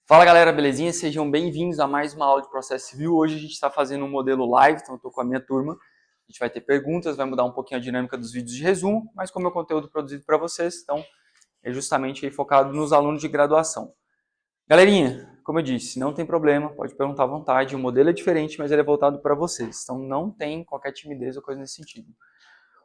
Fala galera, belezinha? Sejam bem-vindos a mais uma aula de processo civil. Hoje a gente está fazendo um modelo live, então eu estou com a minha turma. A gente vai ter perguntas, vai mudar um pouquinho a dinâmica dos vídeos de resumo, mas como é o conteúdo produzido para vocês, então é justamente aí focado nos alunos de graduação. Galerinha, como eu disse, não tem problema, pode perguntar à vontade, o modelo é diferente, mas ele é voltado para vocês, então não tem qualquer timidez ou coisa nesse sentido.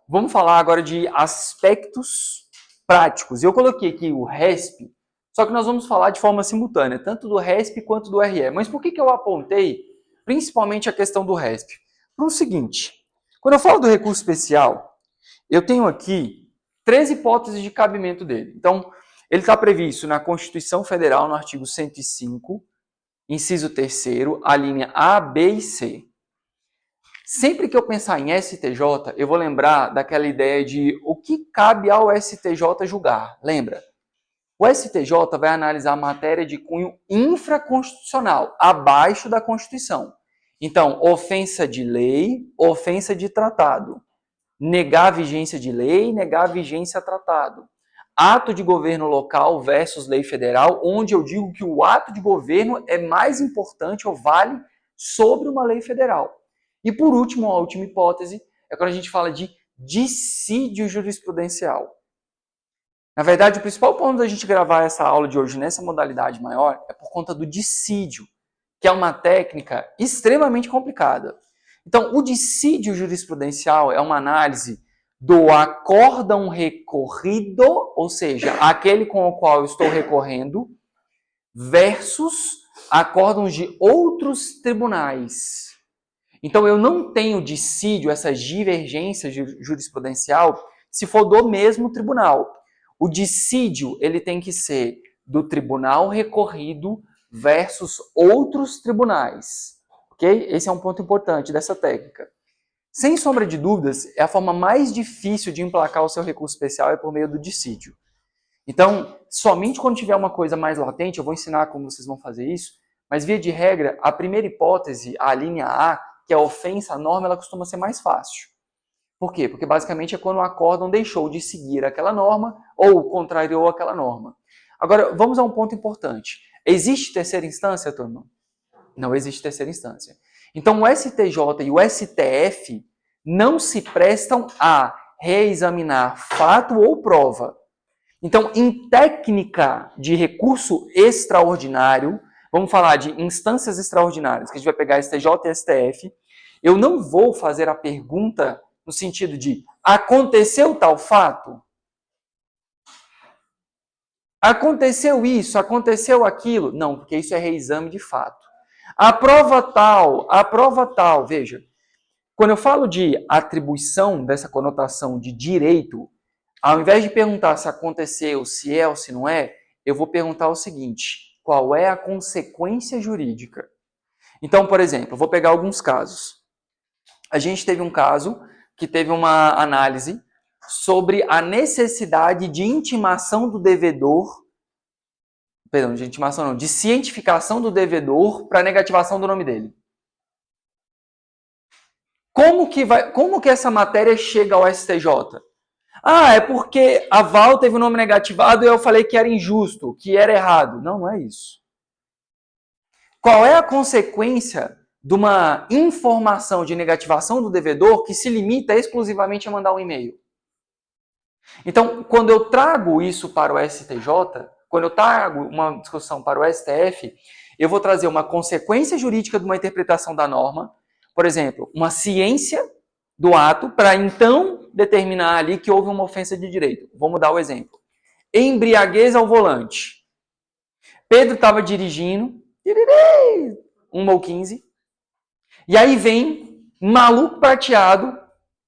Vamos falar agora de aspectos práticos. Eu coloquei aqui o RESP, só que nós vamos falar de forma simultânea, tanto do RESP quanto do RE. Mas por que eu apontei principalmente a questão do RESP? Para o seguinte, quando eu falo do recurso especial, eu tenho aqui 3 hipóteses de cabimento dele. Então, ele está previsto na Constituição Federal, no artigo 105, inciso 3º, a linha A, B e C. Sempre que eu pensar em STJ, eu vou lembrar daquela ideia de o que cabe ao STJ julgar. Lembra? O STJ vai analisar matéria de cunho infraconstitucional, abaixo da Constituição. Então, ofensa de lei, ofensa de tratado. Negar a vigência de lei, negar a vigência a tratado. Ato de governo local versus lei federal, onde eu digo que o ato de governo é mais importante ou vale sobre uma lei federal. E por último, a última hipótese, é quando a gente fala de dissídio jurisprudencial. Na verdade, o principal ponto da gente gravar essa aula de hoje nessa modalidade maior é por conta do dissídio, que é uma técnica extremamente complicada. Então, o dissídio jurisprudencial é uma análise do acórdão recorrido, ou seja, aquele com o qual eu estou recorrendo, versus acórdãos de outros tribunais. Então, eu não tenho dissídio, essa divergência jurisprudencial, se for do mesmo tribunal. O dissídio, ele tem que ser do tribunal recorrido versus outros tribunais. Ok? Esse é um ponto importante dessa técnica. Sem sombra de dúvidas, é a forma mais difícil de emplacar o seu recurso especial é por meio do dissídio. Então, somente quando tiver uma coisa mais latente, eu vou ensinar como vocês vão fazer isso, mas via de regra, a primeira hipótese, a linha A, que é a ofensa à norma, ela costuma ser mais fácil. Por quê? Porque basicamente é quando o acórdão deixou de seguir aquela norma ou contrariou aquela norma. Agora, vamos a um ponto importante. Existe terceira instância, turma? Não existe terceira instância. Então, o STJ e o STF não se prestam a reexaminar fato ou prova. Então, em técnica de recurso extraordinário, vamos falar de instâncias extraordinárias, que a gente vai pegar STJ e STF, eu não vou fazer a pergunta no sentido de aconteceu tal fato? Aconteceu isso, aconteceu aquilo? Não, porque isso é reexame de fato. A prova tal, veja, quando eu falo de atribuição dessa conotação de direito, ao invés de perguntar se aconteceu, se é ou se não é, eu vou perguntar o seguinte: qual é a consequência jurídica? Então, por exemplo, eu vou pegar alguns casos. A gente teve um caso que teve uma análise sobre a necessidade de intimação do devedor, perdão, de intimação não, de cientificação do devedor para negativação do nome dele. Como que essa matéria chega ao STJ? Ah, é porque a Val teve o nome negativado e eu falei que era injusto, que era errado. Não, não é isso. Qual é a consequência de uma informação de negativação do devedor que se limita exclusivamente a mandar um e-mail? Então, quando eu trago isso para o STJ, quando eu trago uma discussão para o STF, eu vou trazer uma consequência jurídica de uma interpretação da norma, por exemplo, uma ciência do ato, para então determinar ali que houve uma ofensa de direito. Vamos dar o exemplo. Embriaguez ao volante. Pedro estava dirigindo, 1/15, e aí vem um maluco prateado,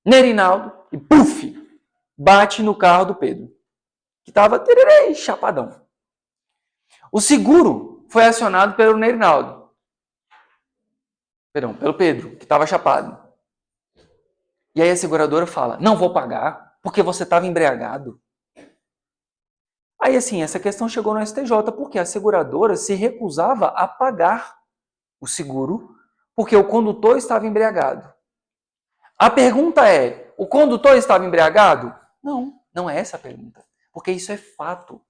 Nerinaldo, e puf, bate no carro do Pedro, que estava chapadão. O seguro foi acionado pelo Nerinaldo. Perdão, pelo Pedro, que estava chapado. E aí a seguradora fala, não vou pagar, porque você estava embriagado. Aí assim, essa questão chegou no STJ, porque a seguradora se recusava a pagar o seguro, porque o condutor estava embriagado. A pergunta é, o condutor estava embriagado? Não, não é essa a pergunta, porque isso é fato.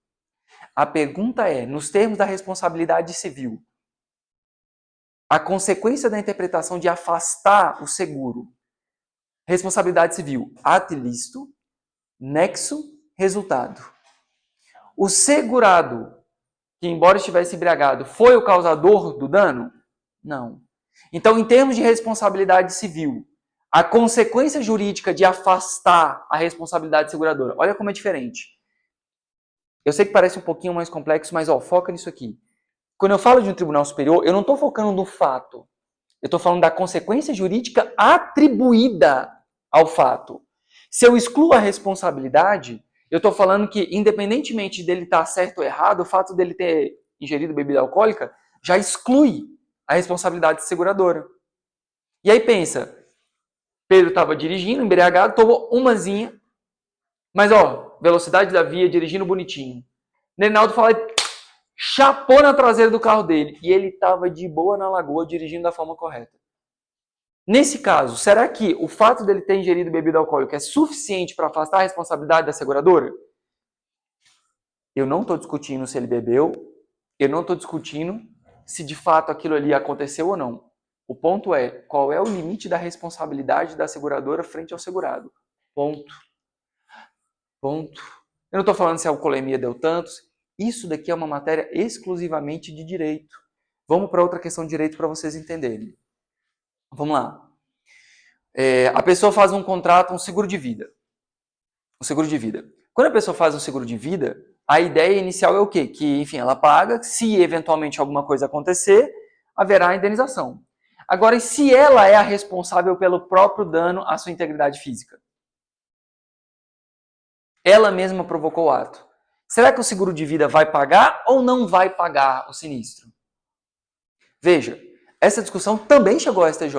A pergunta é, nos termos da responsabilidade civil, a consequência da interpretação de afastar o seguro, responsabilidade civil, ato ilícito, nexo, resultado. O segurado, que embora estivesse embriagado, foi o causador do dano? Não. Então, em termos de responsabilidade civil, a consequência jurídica de afastar a responsabilidade seguradora, olha como é diferente. Eu sei que parece um pouquinho mais complexo, mas foca nisso aqui. Quando eu falo de um tribunal superior, eu não estou focando no fato. Eu estou falando da consequência jurídica atribuída ao fato. Se eu excluo a responsabilidade, eu estou falando que, independentemente dele estar certo ou errado, o fato dele ter ingerido bebida alcoólica já exclui a responsabilidade seguradora. E aí pensa, Pedro estava dirigindo, embriagado, tomou umazinha, mas velocidade da via, dirigindo bonitinho. Reinaldo fala, chapou na traseira do carro dele e ele estava de boa na lagoa, dirigindo da forma correta. Nesse caso, será que o fato dele ter ingerido bebida alcoólica é suficiente para afastar a responsabilidade da seguradora? Eu não estou discutindo se ele bebeu, eu não estou discutindo se de fato aquilo ali aconteceu ou não. O ponto é, qual é o limite da responsabilidade da seguradora frente ao segurado? Ponto. Ponto. Eu não estou falando se a alcoolemia deu tantos. Isso daqui é uma matéria exclusivamente de direito. Vamos para outra questão de direito para vocês entenderem. Vamos lá. A pessoa faz um contrato, um seguro de vida. Um seguro de vida. Quando a pessoa faz um seguro de vida, a ideia inicial é o quê? Que, enfim, ela paga, se eventualmente alguma coisa acontecer, haverá indenização. Agora, e se ela é a responsável pelo próprio dano à sua integridade física? Ela mesma provocou o ato. Será que o seguro de vida vai pagar ou não vai pagar o sinistro? Veja, essa discussão também chegou ao STJ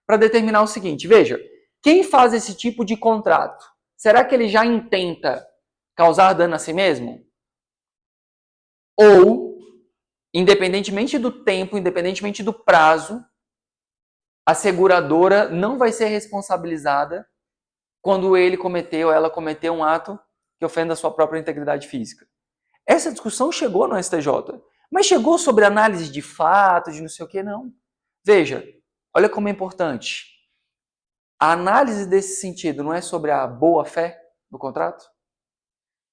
para determinar o seguinte, veja, quem faz esse tipo de contrato, será que ele já intenta causar dano a si mesmo? Ou, independentemente do tempo, independentemente do prazo, a seguradora não vai ser responsabilizada quando ele cometeu ou ela cometeu um ato que ofenda a sua própria integridade física. Essa discussão chegou no STJ, mas chegou sobre análise de fato, de não sei o que, não. Veja, olha como é importante. A análise desse sentido não é sobre a boa-fé do contrato?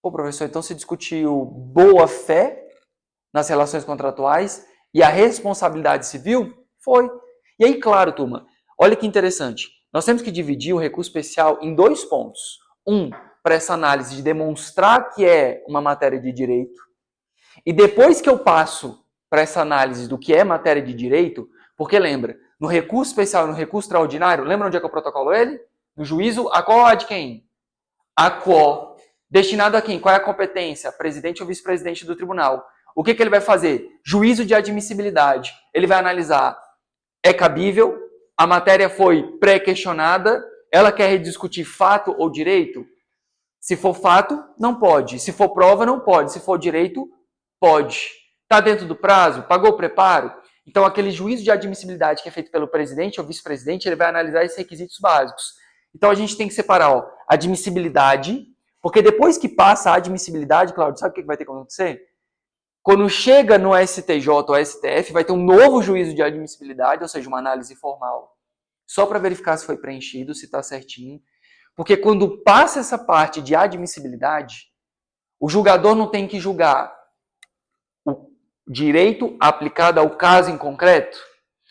Pô, professor, então se discutiu boa-fé nas relações contratuais e a responsabilidade civil? Foi. E aí, claro, turma, olha que interessante. Nós temos que dividir o recurso especial em dois pontos. Um, para essa análise de demonstrar que é uma matéria de direito. E depois que eu passo para essa análise do que é matéria de direito, porque lembra, no recurso especial e no recurso extraordinário, lembra onde é que eu protocolo ele? No juízo, a qual de quem? A qual. Destinado a quem? Qual é a competência? Presidente ou vice-presidente do tribunal. O que ele vai fazer? Juízo de admissibilidade. Ele vai analisar, é cabível, a matéria foi pré-questionada, ela quer rediscutir fato ou direito? Se for fato, não pode. Se for prova, não pode. Se for direito, pode. Está dentro do prazo? Pagou o preparo? Então, aquele juízo de admissibilidade que é feito pelo presidente ou vice-presidente, ele vai analisar esses requisitos básicos. Então, a gente tem que separar admissibilidade, porque depois que passa a admissibilidade, Cláudio, sabe o que vai ter que acontecer? Quando chega no STJ ou STF, vai ter um novo juízo de admissibilidade, ou seja, uma análise formal, só para verificar se foi preenchido, se está certinho. Porque quando passa essa parte de admissibilidade, o julgador não tem que julgar o direito aplicado ao caso em concreto.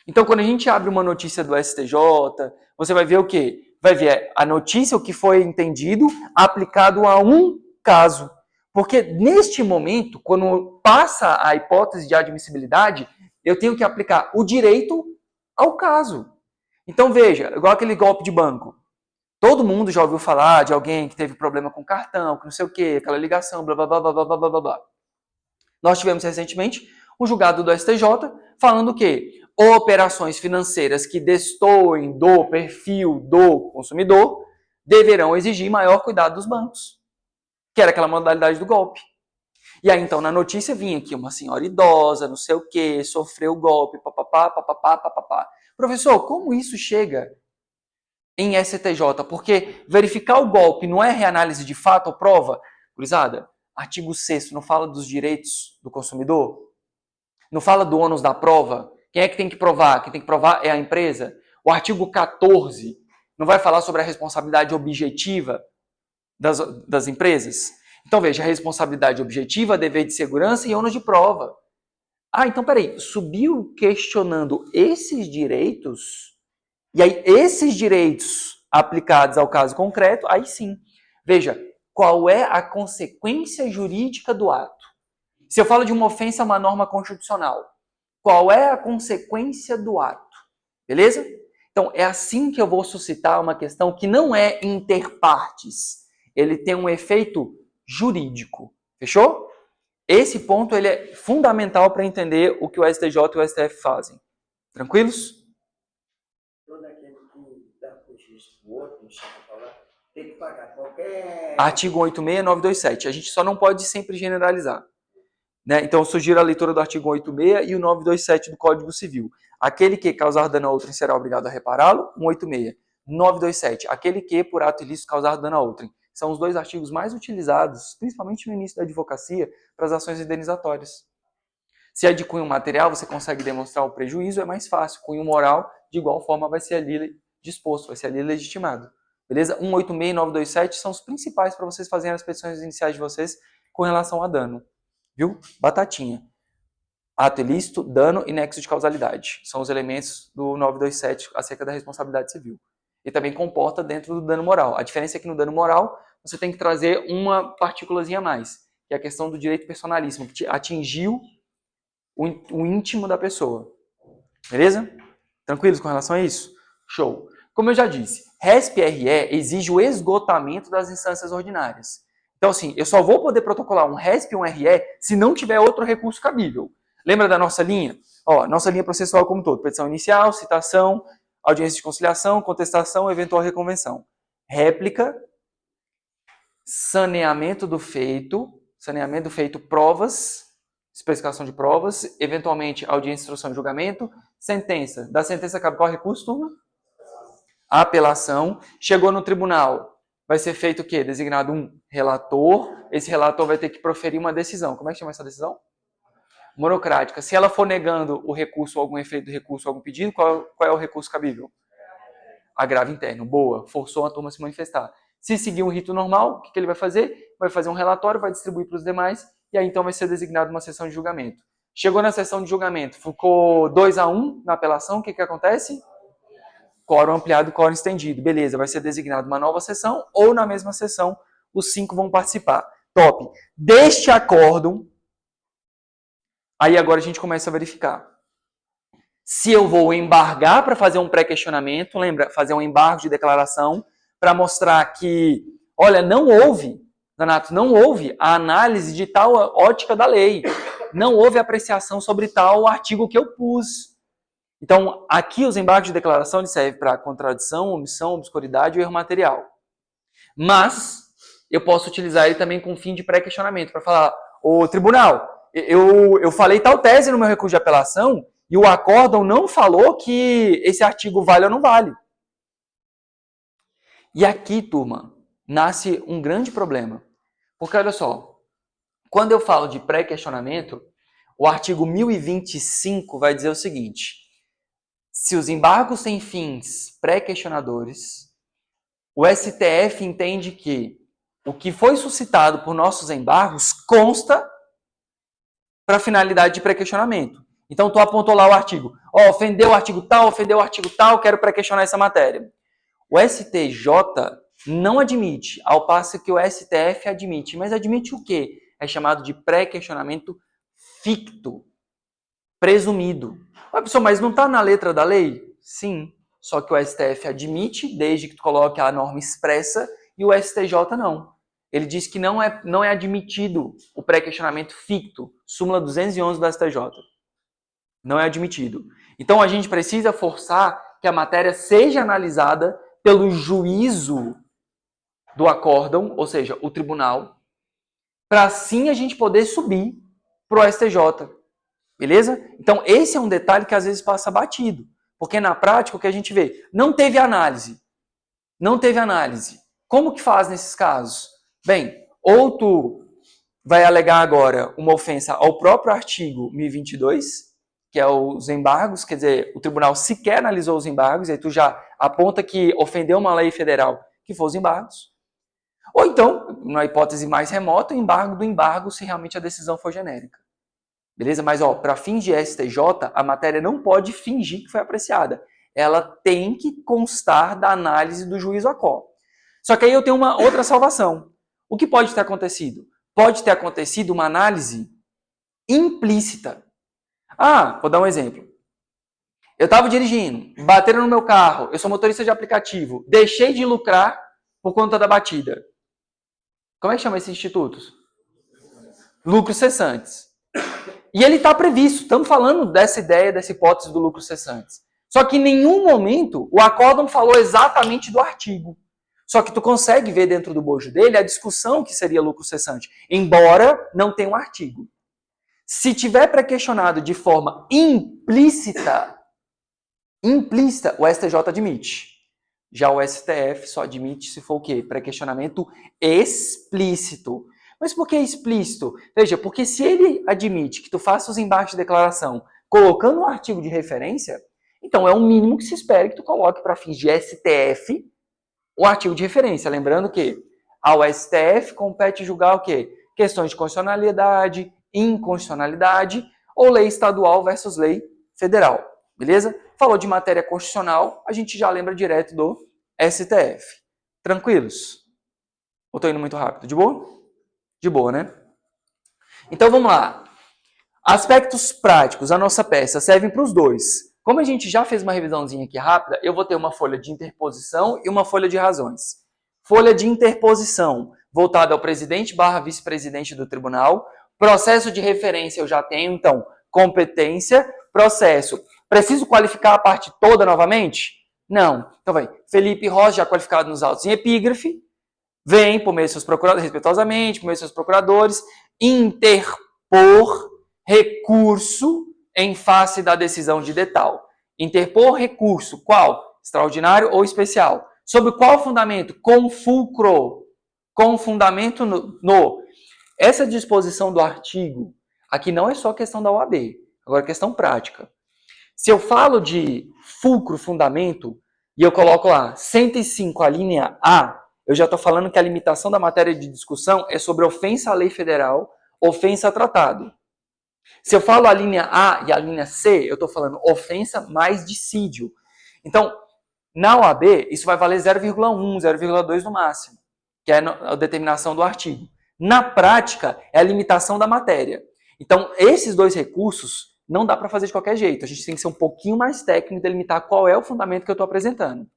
Então, quando a gente abre uma notícia do STJ, você vai ver o quê? Vai ver a notícia, o que foi entendido, aplicado a um caso. Porque neste momento, quando passa a hipótese de admissibilidade, eu tenho que aplicar o direito ao caso. Então, veja, igual aquele golpe de banco. Todo mundo já ouviu falar de alguém que teve problema com cartão, que não sei o quê, aquela ligação, blá, blá, blá, blá, blá, blá, blá, blá. Nós tivemos recentemente um julgado do STJ falando que operações financeiras que destoem do perfil do consumidor deverão exigir maior cuidado dos bancos, que era aquela modalidade do golpe. E aí, então, na notícia vinha aqui uma senhora idosa, não sei o quê, sofreu o golpe, papapá, papapá, papapá. Professor, como isso chega em STJ? Porque verificar o golpe não é reanálise de fato ou prova? Gurizada, Artigo 6º não fala dos direitos do consumidor? Não fala do ônus da prova? Quem é que tem que provar? Quem tem que provar é a empresa. O artigo 14 não vai falar sobre a responsabilidade objetiva das empresas? Então veja, responsabilidade objetiva, dever de segurança e ônus de prova. Ah, então peraí, subiu questionando esses direitos, e aí esses direitos aplicados ao caso concreto, aí sim. Veja, qual é a consequência jurídica do ato? Se eu falo de uma ofensa a uma norma constitucional, qual é a consequência do ato? Beleza? Então, é assim que eu vou suscitar uma questão que não é interpartes. Ele tem um efeito jurídico. Fechou? Esse ponto ele é fundamental para entender o que o STJ e o STF fazem. Tranquilos? Todo aquele que dá prejuízo para o outro, não chega a falar, tem que pagar qualquer... Artigo 86, 927. A gente só não pode sempre generalizar. Né? Então, eu sugiro a leitura do artigo 186 e o 927 do Código Civil. Aquele que causar dano a outrem será obrigado a repará-lo, 186. 927. Aquele que, por ato ilícito, causar dano a outrem. São os dois artigos mais utilizados, principalmente no início da advocacia, para as ações indenizatórias. Se é de cunho material, você consegue demonstrar o prejuízo, é mais fácil. Cunho moral, de igual forma, vai ser ali disposto, vai ser ali legitimado. Beleza? 186 e 927 são os principais para vocês fazerem as petições iniciais de vocês com relação a dano. Viu? Batatinha. Ato ilícito, dano e nexo de causalidade. São os elementos do 927 acerca da responsabilidade civil. E também comporta dentro do dano moral. A diferença é que no dano moral, você tem que trazer uma partículazinha a mais, que é a questão do direito personalíssimo, que atingiu o íntimo da pessoa. Beleza? Tranquilos com relação a isso? Show. Como eu já disse, RESP-RE exige o esgotamento das instâncias ordinárias. Então, assim, eu só vou poder protocolar um RESP e um RE se não tiver outro recurso cabível. Lembra da nossa linha? Ó, nossa linha processual como um todo. Petição inicial, citação, audiência de conciliação, contestação, eventual reconvenção. Réplica, saneamento do feito, provas, especificação de provas, eventualmente audiência, instrução e julgamento, sentença. Da sentença cabe qual recurso, turma? A apelação. Chegou no tribunal. Vai ser feito o quê? Designado um relator. Esse relator vai ter que proferir uma decisão. Como é que chama essa decisão? Monocrática. Se ela for negando o recurso, algum efeito do recurso, algum pedido, qual é o recurso cabível? Agravo interno. Boa. Forçou a turma a se manifestar. Se seguir um rito normal, o que ele vai fazer? Vai fazer um relatório, vai distribuir para os demais, e aí então vai ser designado uma sessão de julgamento. Chegou na sessão de julgamento, ficou 2-1 na apelação, o que acontece? Quórum ampliado e quórum estendido. Beleza, vai ser designada uma nova sessão ou na mesma sessão os 5 vão participar. Top. Deste acórdão, aí agora a gente começa a verificar. Se eu vou embargar para fazer um pré-questionamento, lembra, fazer um embargo de declaração para mostrar que, olha, não houve, Donato, não houve a análise de tal ótica da lei. Não houve apreciação sobre tal artigo que eu pus. Então, aqui os embargos de declaração servem para contradição, omissão, obscuridade e erro material. Mas, eu posso utilizar ele também com fim de pré-questionamento, para falar, ô tribunal, eu falei tal tese no meu recurso de apelação e o acórdão não falou que esse artigo vale ou não vale. E aqui, turma, nasce um grande problema. Porque, olha só, quando eu falo de pré-questionamento, o artigo 1025 vai dizer o seguinte: se os embargos têm fins pré-questionadores, o STF entende que o que foi suscitado por nossos embargos consta para a finalidade de pré-questionamento. Então, tu apontou lá o artigo. Ó, ofendeu o artigo tal, quero pré-questionar essa matéria. O STJ não admite, ao passo que o STF admite. Mas admite o quê? É chamado de pré-questionamento ficto, presumido. Ué, pessoal, mas não está na letra da lei? Sim, só que o STF admite, desde que tu coloque a norma expressa, e o STJ não. Ele diz que não é admitido o pré-questionamento ficto, súmula 211 do STJ. Não é admitido. Então a gente precisa forçar que a matéria seja analisada pelo juízo do acórdão, ou seja, o tribunal, para assim a gente poder subir para o STJ. Beleza? Então esse é um detalhe que às vezes passa batido. Porque na prática o que a gente vê? Não teve análise. Não teve análise. Como que faz nesses casos? Bem, ou tu vai alegar agora uma ofensa ao próprio artigo 1022, que é os embargos, quer dizer, o tribunal sequer analisou os embargos, aí tu já aponta que ofendeu uma lei federal, que for os embargos. Ou então, na hipótese mais remota, o embargo do embargo, se realmente a decisão for genérica. Beleza? Mas, para fins de STJ, a matéria não pode fingir que foi apreciada. Ela tem que constar da análise do juiz ACO. Só que aí eu tenho uma outra salvação. O que pode ter acontecido? Pode ter acontecido uma análise implícita. Vou dar um exemplo. Eu estava dirigindo, bateram no meu carro, eu sou motorista de aplicativo, deixei de lucrar por conta da batida. Como é que chama esses institutos? Lucros cessantes. E ele está previsto, estamos falando dessa ideia, dessa hipótese do lucro cessantes. Só que em nenhum momento o acórdão falou exatamente do artigo. Só que tu consegue ver dentro do bojo dele a discussão que seria lucro cessante, embora não tenha um artigo. Se tiver pré-questionado de forma implícita, o STJ admite. Já o STF só admite se for o quê? Pré-questionamento explícito. Mas por que explícito? Veja, porque se ele admite que tu faça os embargos de declaração colocando um artigo de referência, então é o mínimo que se espera que tu coloque para fins de STF o artigo de referência. Lembrando que ao STF compete julgar o quê? Questões de constitucionalidade, inconstitucionalidade ou lei estadual versus lei federal. Beleza? Falou de matéria constitucional, a gente já lembra direto do STF. Tranquilos? Ou tô indo muito rápido? De boa? De boa, né? Então vamos lá. Aspectos práticos, a nossa peça servem para os dois. Como a gente já fez uma revisãozinha aqui rápida, eu vou ter uma folha de interposição e uma folha de razões. Folha de interposição, voltada ao presidente / vice-presidente do tribunal. Processo de referência eu já tenho, então, competência, processo. Preciso qualificar a parte toda novamente? Não. Então vai, Felipe Rocha, já qualificado nos autos em epígrafe, vem por meio de seus procuradores, respeitosamente, por meio de seus procuradores, interpor recurso em face da decisão de detal. Interpor recurso, qual? Extraordinário ou especial? Sobre qual fundamento? Com fulcro. Com fundamento no. Essa disposição do artigo, aqui não é só questão da OAB, agora é questão prática. Se eu falo de fulcro, fundamento, e eu coloco lá 105, a linha A, eu já estou falando que a limitação da matéria de discussão é sobre ofensa à lei federal, ofensa a tratado. Se eu falo a linha A e a linha C, eu estou falando ofensa mais dissídio. Então, na OAB, isso vai valer 0,1, 0,2 no máximo, que é a determinação do artigo. Na prática, é a limitação da matéria. Então, esses dois recursos não dá para fazer de qualquer jeito. A gente tem que ser um pouquinho mais técnico e delimitar qual é o fundamento que eu estou apresentando.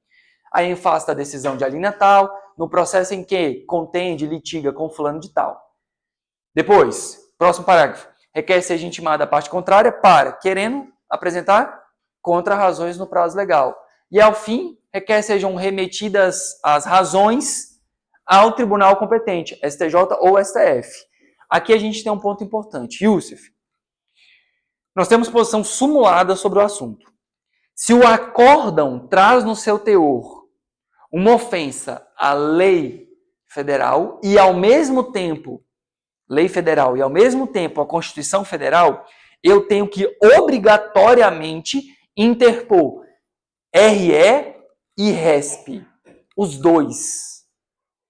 Aí, em face da decisão de alínea tal, no processo em que contende, litiga com fulano de tal. Depois, próximo parágrafo. Requer seja intimada a parte contrária para, querendo apresentar contra-razões no prazo legal. E, ao fim, requer sejam remetidas as razões ao tribunal competente, STJ ou STF. Aqui a gente tem um ponto importante. Youssef, nós temos posição sumulada sobre o assunto. Se o acórdão traz no seu teor uma ofensa à lei federal e, ao mesmo tempo, lei federal e, ao mesmo tempo, a Constituição Federal, eu tenho que obrigatoriamente interpor RE e RESP, os dois.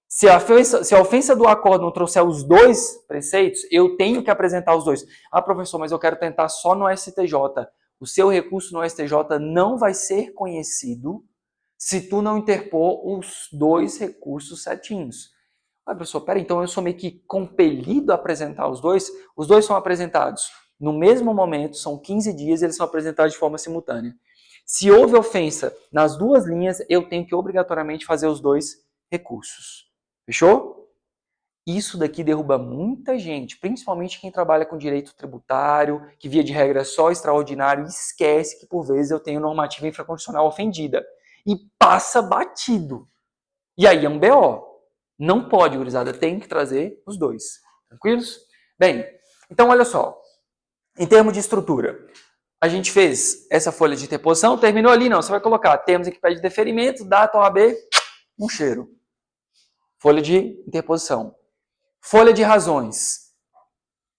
Se a ofensa do acórdão trouxer os dois preceitos, eu tenho que apresentar os dois. Professor, mas eu quero tentar só no STJ. O seu recurso no STJ não vai ser conhecido se tu não interpor os dois recursos certinhos. Professor, peraí, então eu sou meio que compelido a apresentar os dois? Os dois são apresentados no mesmo momento, são 15 dias e eles são apresentados de forma simultânea. Se houve ofensa nas duas linhas, eu tenho que obrigatoriamente fazer os dois recursos. Fechou? Isso daqui derruba muita gente, principalmente quem trabalha com direito tributário, que via de regra é só extraordinário, e esquece que por vezes eu tenho normativa infraconstitucional ofendida. E passa batido. E aí é um BO. Não pode, gurizada, tem que trazer os dois. Tranquilos? Bem, então olha só. Em termos de estrutura, a gente fez essa folha de interposição, terminou ali, não, você vai colocar termos em que pede deferimento, data OAB, um cheiro. Folha de interposição. Folha de razões.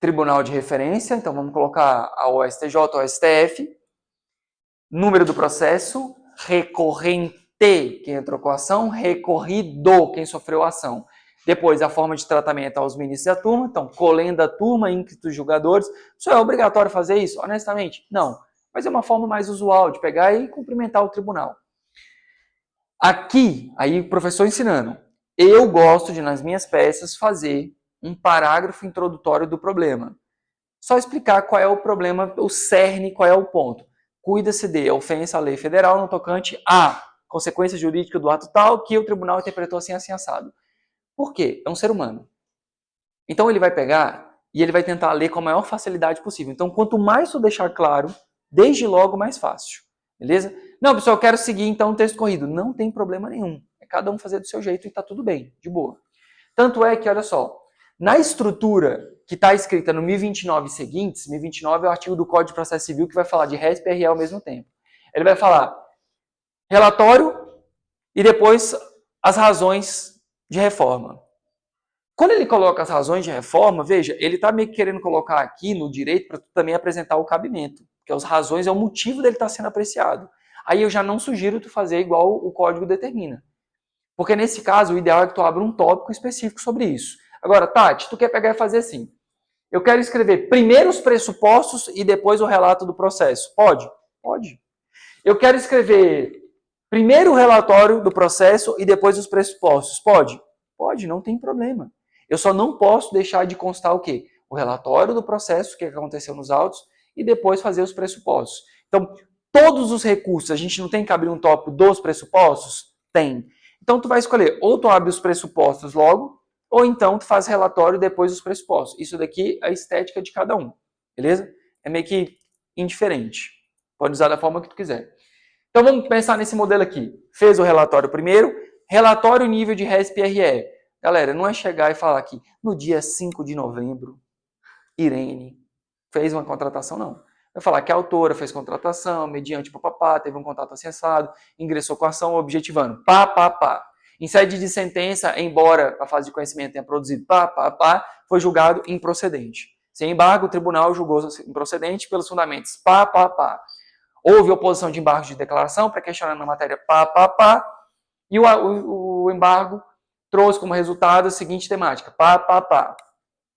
tribunal de referência, então vamos colocar a STJ ou a STF, número do processo, recorrente, quem entrou com a ação, recorrido, quem sofreu a ação. Depois, a forma de tratamento aos ministros da turma, então, colenda da turma, ímpetos julgadores. Isso é obrigatório fazer isso? Honestamente, não. Mas é uma forma mais usual de pegar e cumprimentar o tribunal. Aqui, aí o professor ensinando, eu gosto de, nas minhas peças, fazer um parágrafo introdutório do problema. Só explicar qual é o problema, o cerne, qual é o ponto. Cuida-se de ofensa à lei federal no tocante a consequência jurídica do ato tal que o tribunal interpretou assim, assim, assado. Por quê? É um ser humano. Então ele vai pegar e ele vai tentar ler com a maior facilidade possível. Então quanto mais tu deixar claro, desde logo mais fácil. Beleza? Não, pessoal, eu quero seguir então o texto corrido. Não tem problema nenhum. É cada um fazer do seu jeito e tá tudo bem, de boa. Tanto é que, olha só, na estrutura que está escrita no 1029 seguintes, 1029 é o artigo do Código de Processo Civil que vai falar de RESP e RE ao mesmo tempo. Ele vai falar relatório e depois as razões de reforma. Quando ele coloca as razões de reforma, veja, ele está meio que querendo colocar aqui no direito para também apresentar o cabimento, porque as razões é o motivo dele estar sendo apreciado. Aí eu já não sugiro tu fazer igual o código determina. Porque nesse caso, o ideal é que tu abra um tópico específico sobre isso. Agora, Tati, tu quer pegar e fazer assim. Eu quero escrever primeiro os pressupostos e depois o relato do processo. Pode? Pode. Eu quero escrever primeiro o relatório do processo e depois os pressupostos. Pode? Pode, não tem problema. Eu só não posso deixar de constar o quê? O relatório do processo, o que aconteceu nos autos, e depois fazer os pressupostos. Então, todos os recursos, a gente não tem que abrir um tópico dos pressupostos? Tem. Então, tu vai escolher, ou tu abre os pressupostos logo, ou então tu faz relatório depois dos pressupostos. Isso daqui é a estética de cada um, beleza? É meio que indiferente. Pode usar da forma que tu quiser. Então, vamos pensar nesse modelo aqui. Fez o relatório primeiro, relatório nível de RESP-RE. Galera, não é chegar e falar que no dia 5 de novembro, Irene fez uma contratação, não. Vai falar que a autora fez contratação, mediante papapá, teve um contato acessado, ingressou com a ação objetivando, pá. Em sede de sentença, embora a fase de conhecimento tenha produzido pá, foi julgado improcedente. Sem embargo, o tribunal julgou improcedente pelos fundamentos pá. Houve oposição de embargo de declaração para questionar na matéria pá, e o embargo trouxe como resultado a seguinte temática, pá.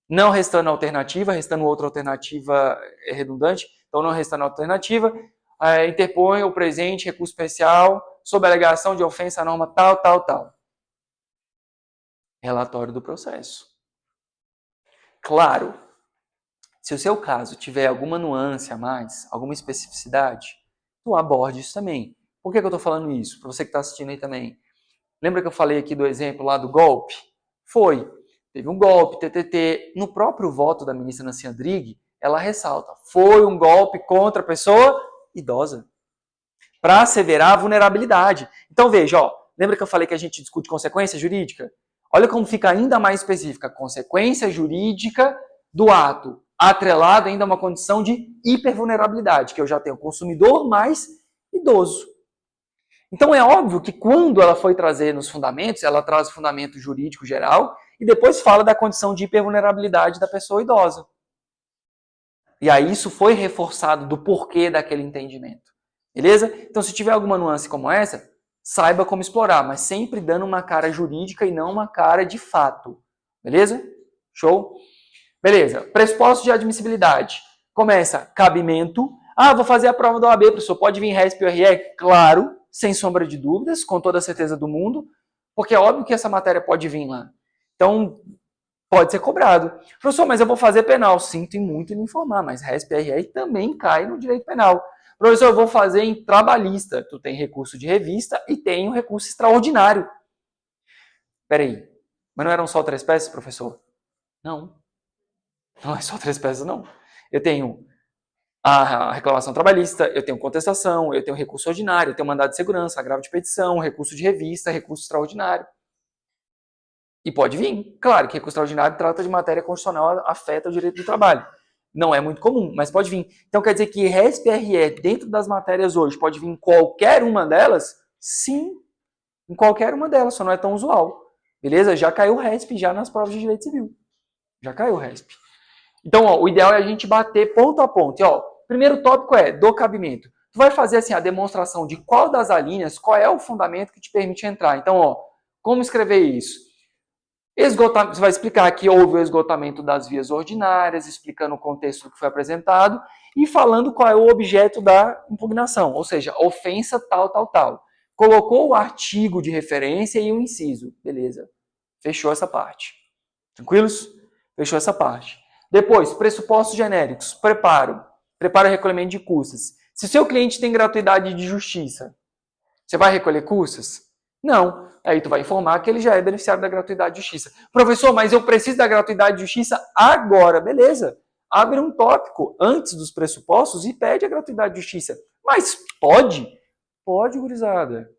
Não restando alternativa, restando outra alternativa redundante, então não restando alternativa, interpõe o presente recurso especial sob a alegação de ofensa à norma tal. Relatório do processo. Claro, se o seu caso tiver alguma nuance a mais, alguma especificidade, tu aborde isso também. Por que eu estou falando isso? Para você que está assistindo aí também. Lembra que eu falei aqui do exemplo lá do golpe? Teve um golpe, TTT. No próprio voto da ministra Nancy Andrighi, ela ressalta, foi um golpe contra a pessoa idosa, para asseverar a vulnerabilidade. Então veja, lembra que eu falei que a gente discute consequência jurídica? Olha como fica ainda mais específica, consequência jurídica do ato, atrelado ainda a uma condição de hipervulnerabilidade, que eu já tenho consumidor mais idoso. Então é óbvio que quando ela foi trazer nos fundamentos, ela traz o fundamento jurídico geral e depois fala da condição de hipervulnerabilidade da pessoa idosa. E aí isso foi reforçado do porquê daquele entendimento. Beleza? Então se tiver alguma nuance como essa, saiba como explorar, mas sempre dando uma cara jurídica e não uma cara de fato. Beleza? Show? Beleza. Pressuposto de admissibilidade. Começa cabimento. Vou fazer a prova da OAB, professor. Pode vir RESP ou RE? Claro, sem sombra de dúvidas, com toda a certeza do mundo, porque é óbvio que essa matéria pode vir lá. Então, pode ser cobrado. Professor, mas eu vou fazer penal. Sinto muito em informar, mas RESP e RE também cai no direito penal. Professor, eu vou fazer em trabalhista. Tu tem recurso de revista e tem um recurso extraordinário. Peraí, mas não eram só 3 peças, professor? Não. Não é só 3 peças, não. Eu tenho a reclamação trabalhista, eu tenho contestação, eu tenho recurso ordinário, eu tenho mandado de segurança, agravo de petição, recurso de revista, recurso extraordinário. E pode vir. Claro que recurso extraordinário trata de matéria constitucional, afeta o direito do trabalho. Não é muito comum, mas pode vir. Então quer dizer que RESP e RE dentro das matérias hoje pode vir em qualquer uma delas? Sim, em qualquer uma delas, só não é tão usual. Beleza? Já caiu o RESP já nas provas de direito civil. Já caiu o RESP. Então, ó, o ideal é a gente bater ponto a ponto. E, ó, primeiro tópico é do cabimento. Tu vai fazer assim a demonstração de qual das alíneas, qual é o fundamento que te permite entrar. Então, ó, como escrever isso? Você vai explicar que houve o esgotamento das vias ordinárias, explicando o contexto do que foi apresentado e falando qual é o objeto da impugnação, ou seja, ofensa tal, tal, tal. Colocou o artigo de referência e o inciso. Beleza. Fechou essa parte. Tranquilos? Fechou essa parte. Depois, pressupostos genéricos. Preparo. Preparo o recolhimento de custas. Se o seu cliente tem gratuidade de justiça, você vai recolher custas? Não. Aí tu vai informar que ele já é beneficiário da gratuidade de justiça. Professor, mas eu preciso da gratuidade de justiça agora. Beleza. Abre um tópico antes dos pressupostos e pede a gratuidade de justiça. Mas pode? Pode, gurizada.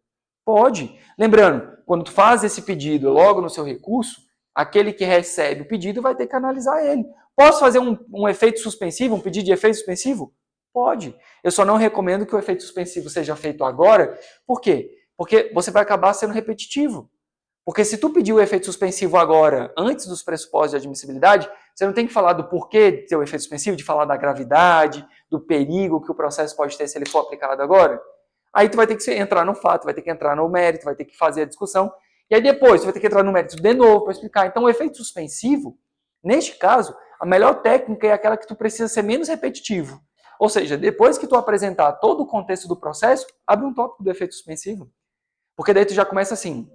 Pode. Lembrando, quando tu faz esse pedido logo no seu recurso, aquele que recebe o pedido vai ter que analisar ele. Posso fazer um efeito suspensivo, um pedido de efeito suspensivo? Pode. Eu só não recomendo que o efeito suspensivo seja feito agora. Por quê? Porque você vai acabar sendo repetitivo. Porque se tu pedir o efeito suspensivo agora, antes dos pressupostos de admissibilidade, você não tem que falar do porquê de ter o efeito suspensivo, de falar da gravidade, do perigo que o processo pode ter se ele for aplicado agora. Aí tu vai ter que entrar no fato, vai ter que entrar no mérito, vai ter que fazer a discussão. E aí depois tu vai ter que entrar no mérito de novo para explicar. Então o efeito suspensivo, neste caso, a melhor técnica é aquela que tu precisa ser menos repetitivo. Ou seja, depois que tu apresentar todo o contexto do processo, abre um tópico do efeito suspensivo. Porque daí tu já começa assim,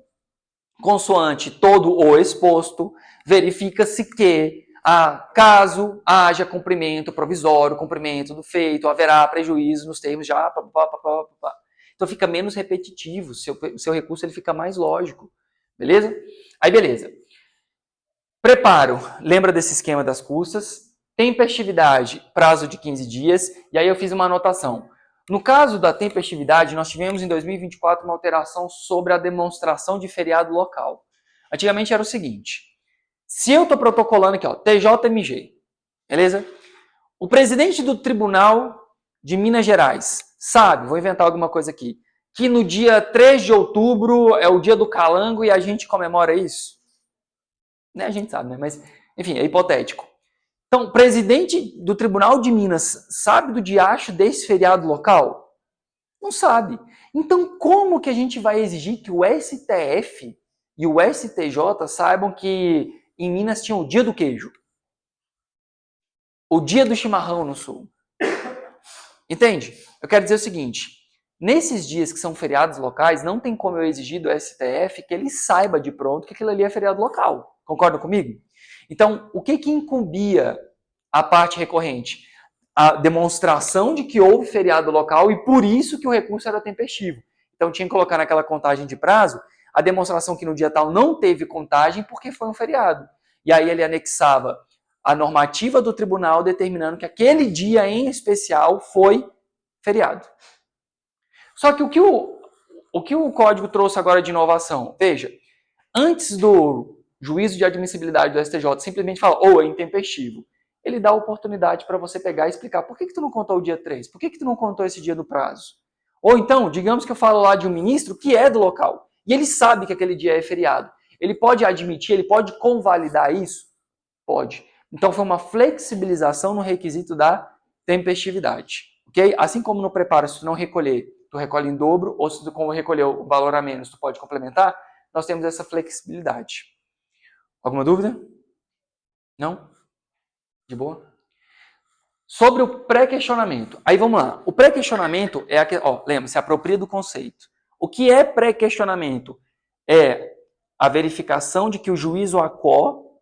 consoante todo o exposto, verifica-se que, caso haja cumprimento provisório, cumprimento do feito, haverá prejuízo nos termos já... Então fica menos repetitivo, o seu recurso ele fica mais lógico. Beleza? Aí beleza. Preparo, lembra desse esquema das custas. Tempestividade, prazo de 15 dias. E aí eu fiz uma anotação. No caso da tempestividade, nós tivemos em 2024 uma alteração sobre a demonstração de feriado local. Antigamente era o seguinte, se eu estou protocolando aqui, ó, TJMG, beleza? O presidente do Tribunal de Minas Gerais sabe, vou inventar alguma coisa aqui, que no dia 3 de outubro é o dia do calango e a gente comemora isso? Né, a gente sabe, né? Mas, enfim, é hipotético. Então, o presidente do Tribunal de Minas sabe do diacho desse feriado local? Não sabe. Então, como que a gente vai exigir que o STF e o STJ saibam que em Minas tinha o dia do queijo? O dia do chimarrão no sul? Entende? Eu quero dizer o seguinte, nesses dias que são feriados locais, não tem como eu exigir do STF que ele saiba de pronto que aquilo ali é feriado local. Concordam comigo? Então, o que incumbia a parte recorrente? A demonstração de que houve feriado local e por isso que o recurso era tempestivo. Então, tinha que colocar naquela contagem de prazo a demonstração que no dia tal não teve contagem porque foi um feriado. E aí ele anexava a normativa do tribunal determinando que aquele dia em especial foi feriado. Só que o que o código trouxe agora de inovação? Veja, antes do juízo de admissibilidade do STJ simplesmente fala, é intempestivo. Ele dá a oportunidade para você pegar e explicar por que tu não contou o dia 3? Por que tu não contou esse dia do prazo? Ou então, digamos que eu falo lá de um ministro que é do local e ele sabe que aquele dia é feriado. Ele pode admitir, ele pode convalidar isso? Pode. Então foi uma flexibilização no requisito da tempestividade. Okay? Assim como no preparo, se tu não recolher, tu recolhe em dobro, ou se tu recolher o valor a menos, tu pode complementar, nós temos essa flexibilidade. Alguma dúvida? Não? De boa? Sobre o pré-questionamento. Aí vamos lá. O pré-questionamento é lembra, se apropria do conceito. O que é pré-questionamento? É a verificação de que o juiz ou a quo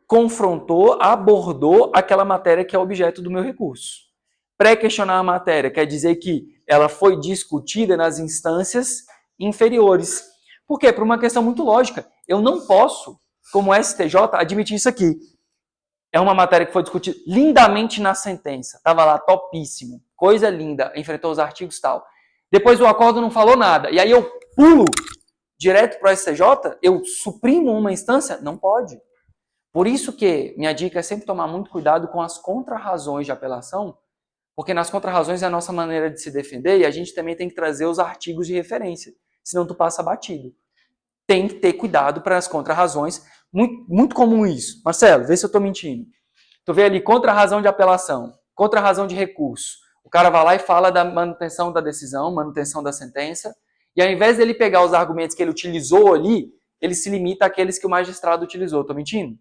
confrontou, abordou aquela matéria que é objeto do meu recurso. Pré-questionar a matéria quer dizer que ela foi discutida nas instâncias inferiores. Por quê? Por uma questão muito lógica. Eu não posso, como STJ, admitir isso aqui. É uma matéria que foi discutida lindamente na sentença. Estava lá, topíssimo. Coisa linda. Enfrentou os artigos e tal. Depois o acordo não falou nada. E aí eu pulo direto para o STJ? Eu suprimo uma instância? Não pode. Por isso que minha dica é sempre tomar muito cuidado com as contrarrazões de apelação, porque nas contrarrazões é a nossa maneira de se defender e a gente também tem que trazer os artigos de referência, senão tu passa batido. Tem que ter cuidado para as contrarrazões. Muito, muito comum isso. Marcelo, vê se eu estou mentindo. Tu vê ali contra a razão de apelação, contra a razão de recurso. O cara vai lá e fala da manutenção da decisão, manutenção da sentença, e ao invés dele pegar os argumentos que ele utilizou ali, ele se limita àqueles que o magistrado utilizou. Tô mentindo?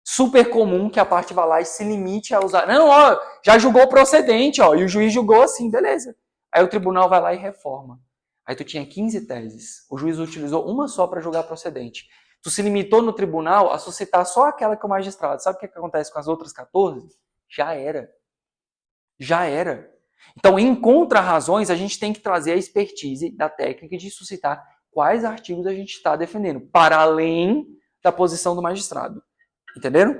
Super comum que a parte vá lá e se limite a usar. Não, ó, já julgou procedente, ó, e o juiz julgou assim, beleza. Aí o tribunal vai lá e reforma. Aí tu tinha 15 teses. O juiz utilizou uma só para julgar procedente. Tu se limitou no tribunal a suscitar só aquela que o magistrado. Sabe o que acontece com as outras 14? Já era. Já era. Então, em contra-razões, a gente tem que trazer a expertise da técnica de suscitar quais artigos a gente está defendendo, para além da posição do magistrado. Entenderam?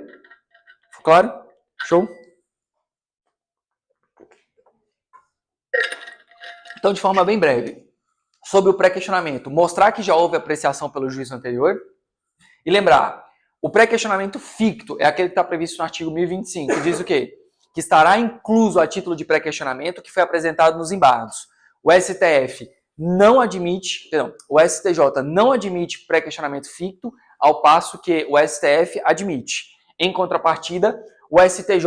Ficou claro? Show? Então, de forma bem breve, sobre o pré-questionamento, mostrar que já houve apreciação pelo juiz anterior e lembrar, o pré-questionamento ficto é aquele que está previsto no artigo 1025, que diz o quê? Que estará incluso a título de pré-questionamento que foi apresentado nos embargos. O STJ não admite pré-questionamento ficto, ao passo que o STF admite. Em contrapartida, o STJ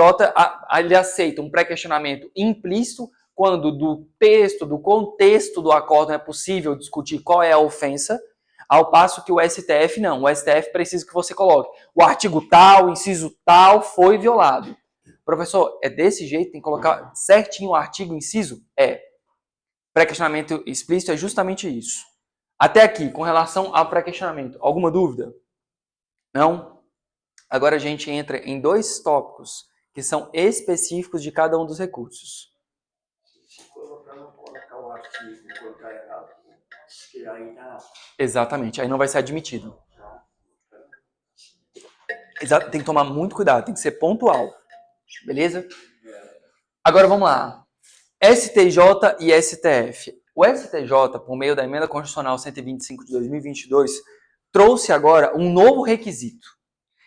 ele aceita um pré-questionamento implícito quando do texto, do contexto do acordo é possível discutir qual é a ofensa, ao passo que o STF não. O STF precisa que você coloque o artigo tal, inciso tal, foi violado. Professor, é desse jeito? Tem que colocar certinho o artigo, inciso? É. Pré-questionamento explícito é justamente isso. Até aqui, com relação ao pré-questionamento, alguma dúvida? Não? Agora a gente entra em dois tópicos que são específicos de cada um dos recursos. Colocar o artigo quando está errado, que aí tá... Exatamente, aí não vai ser admitido. Tem que tomar muito cuidado, tem que ser pontual. Beleza? Agora vamos lá. STJ e STF. O STJ, por meio da Emenda Constitucional 125 de 2022, trouxe agora um novo requisito,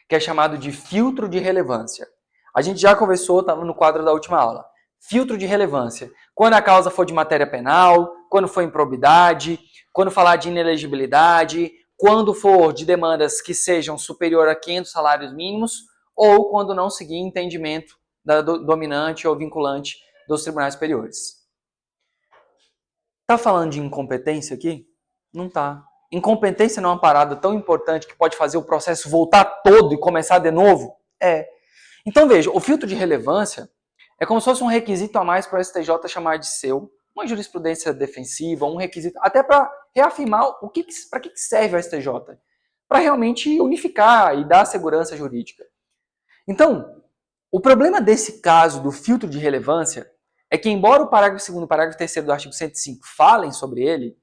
que é chamado de filtro de relevância. A gente já conversou, estava no quadro da última aula. Filtro de relevância. Quando a causa for de matéria penal, quando for improbidade, quando falar de inelegibilidade, quando for de demandas que sejam superior a 500 salários mínimos, ou quando não seguir entendimento da dominante ou vinculante dos tribunais superiores. Tá falando de incompetência aqui? Não tá. Incompetência não é uma parada tão importante que pode fazer o processo voltar todo e começar de novo? É. Então veja, o filtro de relevância é como se fosse um requisito a mais para o STJ chamar de seu, uma jurisprudência defensiva, um requisito, até para reafirmar para que serve o STJ. Para realmente unificar e dar segurança jurídica. Então, o problema desse caso do filtro de relevância é que, embora o parágrafo 2º e o parágrafo 3º do artigo 105 falem sobre ele,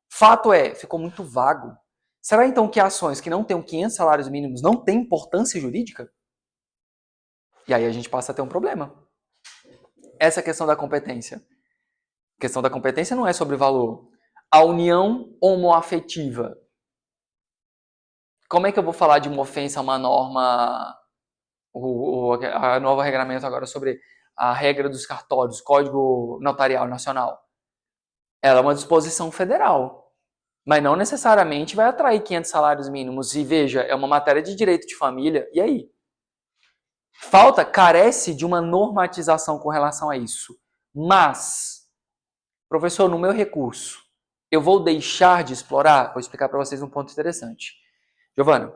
fato é, ficou muito vago. Será então que ações que não tenham 500 salários mínimos não têm importância jurídica? E aí a gente passa a ter um problema. Essa questão da competência. A questão da competência não é sobre valor. A união homoafetiva. Como é que eu vou falar de uma ofensa a uma norma... a nova regramento agora sobre a regra dos cartórios, Código Notarial Nacional. Ela é uma disposição federal, mas não necessariamente vai atrair 500 salários mínimos. E veja, é uma matéria de direito de família. E aí? Carece de uma normatização com relação a isso. Mas, professor, no meu recurso, eu vou deixar de explorar? Vou explicar para vocês um ponto interessante. Giovana,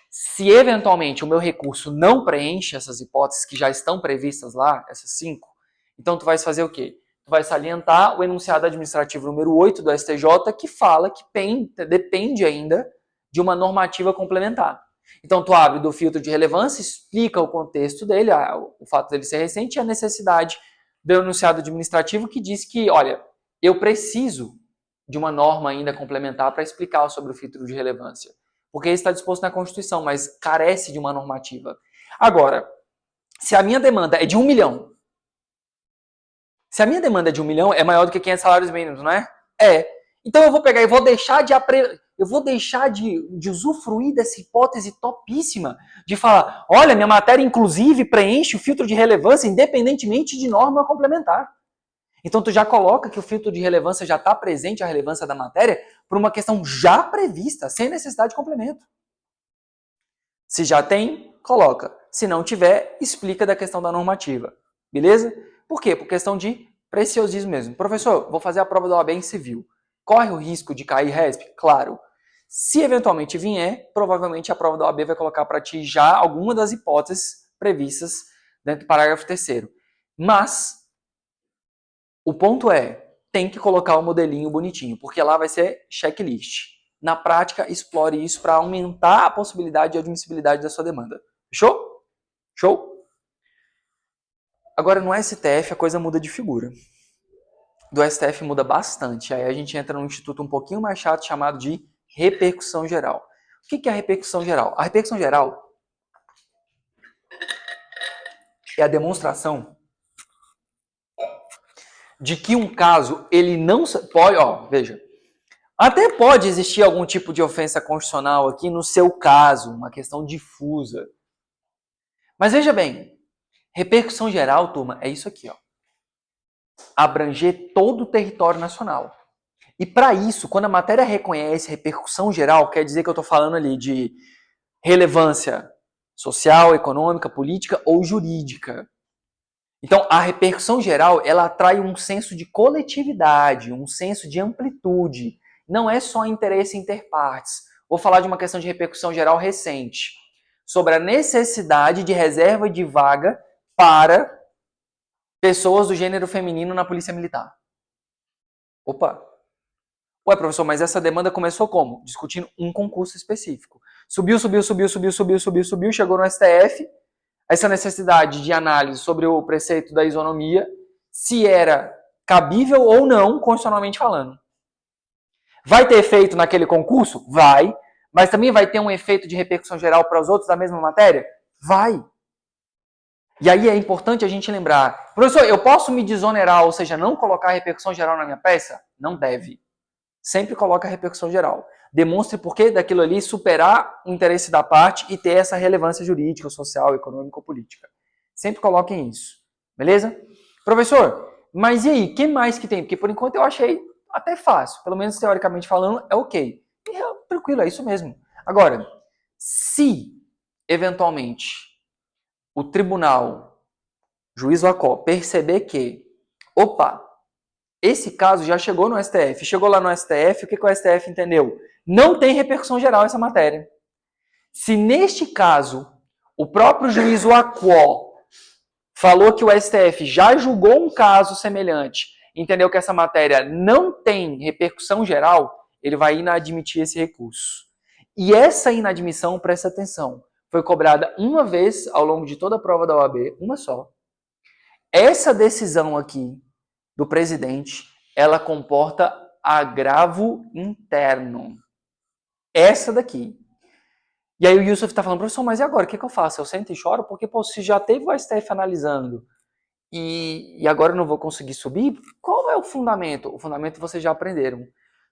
se eventualmente o meu recurso não preenche essas hipóteses que já estão previstas lá, essas 5, então tu vai fazer o quê? Tu vai salientar o enunciado administrativo número 8 do STJ, que fala que depende ainda de uma normativa complementar. Então tu abre do filtro de relevância, explica o contexto dele, o fato dele ser recente e a necessidade do enunciado administrativo que diz que, olha, eu preciso de uma norma ainda complementar para explicar sobre o filtro de relevância. Porque isso está disposto na Constituição, mas carece de uma normativa. Agora, se a minha demanda é de 1 milhão, se a minha demanda é de 1 milhão, é maior do que 500 salários mínimos, não é? É. Então eu vou pegar e vou deixar de usufruir dessa hipótese topíssima de falar, olha, minha matéria inclusive preenche o filtro de relevância independentemente de norma complementar. Então tu já coloca que o filtro de relevância já está presente, a relevância da matéria, por uma questão já prevista, sem necessidade de complemento. Se já tem, coloca. Se não tiver, explica da questão da normativa. Beleza? Por quê? Por questão de preciosismo mesmo. Professor, vou fazer a prova da OAB em civil. Corre o risco de cair RESP? Claro. Se eventualmente vier, provavelmente a prova da OAB vai colocar para ti já alguma das hipóteses previstas dentro do parágrafo 3º. Mas, o ponto é, tem que colocar o modelinho bonitinho, porque lá vai ser checklist. Na prática, explore isso para aumentar a possibilidade de admissibilidade da sua demanda. Fechou? Show? Agora, no STF, a coisa muda de figura. Do STF muda bastante. Aí a gente entra num instituto um pouquinho mais chato chamado de repercussão geral. O que é a repercussão geral? A repercussão geral é a demonstração de que um caso, ele não pode, veja, até pode existir algum tipo de ofensa constitucional aqui no seu caso, uma questão difusa. Mas veja bem, repercussão geral, turma, é isso aqui, abranger todo o território nacional. E para isso, quando a matéria reconhece repercussão geral, quer dizer que eu estou falando ali de relevância social, econômica, política ou jurídica. Então, a repercussão geral, ela atrai um senso de coletividade, um senso de amplitude. Não é só interesse interpartes. Vou falar de uma questão de repercussão geral recente, sobre a necessidade de reserva de vaga para pessoas do gênero feminino na Polícia Militar. Opa! Ué, professor, mas essa demanda começou como? Discutindo um concurso específico. Subiu, chegou no STF, essa necessidade de análise sobre o preceito da isonomia, se era cabível ou não, constitucionalmente falando. Vai ter efeito naquele concurso? Vai. Mas também vai ter um efeito de repercussão geral para os outros da mesma matéria? Vai. E aí é importante a gente lembrar, professor, eu posso me desonerar, ou seja, não colocar repercussão geral na minha peça? Não deve. Sempre coloca a repercussão geral. Demonstre por que daquilo ali superar o interesse da parte e ter essa relevância jurídica, social, econômica ou política. Sempre coloquem isso. Beleza? Professor, mas e aí? O que mais que tem? Porque por enquanto eu achei até fácil. Pelo menos teoricamente falando, é ok. E tranquilo, é isso mesmo. Agora, se eventualmente o tribunal, juiz Lacó, perceber que, opa, esse caso já chegou no STF. Chegou lá no STF, o que o STF entendeu? Não tem repercussão geral essa matéria. Se neste caso, o próprio juiz Lacó falou que o STF já julgou um caso semelhante, entendeu que essa matéria não tem repercussão geral, ele vai inadmitir esse recurso. E essa inadmissão, presta atenção, foi cobrada uma vez ao longo de toda a prova da OAB, uma só. Essa decisão aqui do presidente, ela comporta agravo interno. Essa daqui. E aí o Yusuf está falando, professor, mas e agora? O que eu faço? Eu sento e choro? Porque, pô, se já teve o STF analisando e agora eu não vou conseguir subir, qual é o fundamento? O fundamento vocês já aprenderam.